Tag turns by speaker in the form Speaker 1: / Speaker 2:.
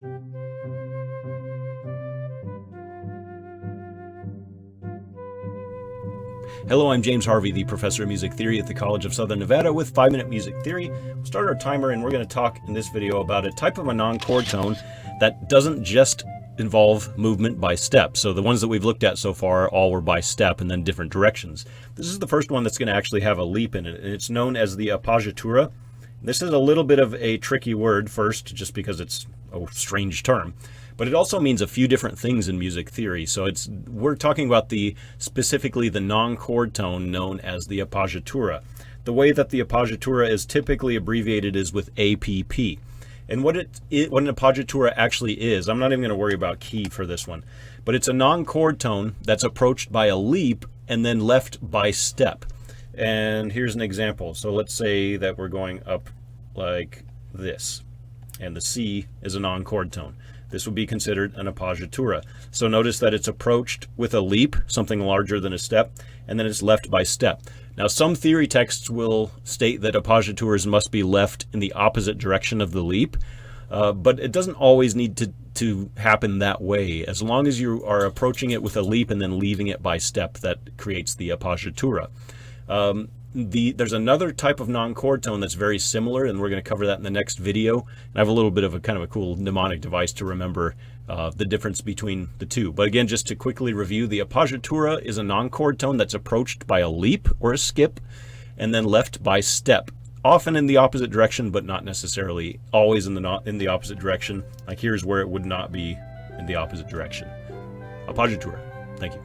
Speaker 1: Hello, I'm James Harvey, the professor of music theory at the College of Southern Nevada with 5-Minute Music Theory. We'll start our timer and we're going to talk in this video about a type of a non-chord tone that doesn't just involve movement by step. So the ones that we've looked at so far all were by step and then different directions. This is the first one that's going to actually have a leap in it, and it's known as the Appogiatura. This is a little bit of a tricky word first, just because it's a strange term. But it also means a few different things in music theory. So we're talking about specifically the non-chord tone known as the Appogiatura. The way that the Appogiatura is typically abbreviated is with APP. And what an Appogiatura actually is, I'm not even going to worry about key for this one, but it's a non-chord tone that's approached by a leap and then left by step. And here's an example. So let's say that we're going up like this, and the C is a non-chord tone. This would be considered an Appogiatura. So notice that it's approached with a leap, something larger than a step, and then it's left by step. Now, some theory texts will state that Appoggiaturas must be left in the opposite direction of the leap, but it doesn't always need to happen that way. As long as you are approaching it with a leap and then leaving it by step, that creates the Appoggiatura. There's another type of non-chord tone that's very similar, and we're going to cover that in the next video. And I have a little bit of a kind of a cool mnemonic device to remember the difference between the two. But again, just to quickly review, the Appoggiatura is a non-chord tone that's approached by a leap or a skip and then left by step, often in the opposite direction, but not necessarily always in the opposite direction. Like here's where it would not be in the opposite direction. Appogiatura. Thank you.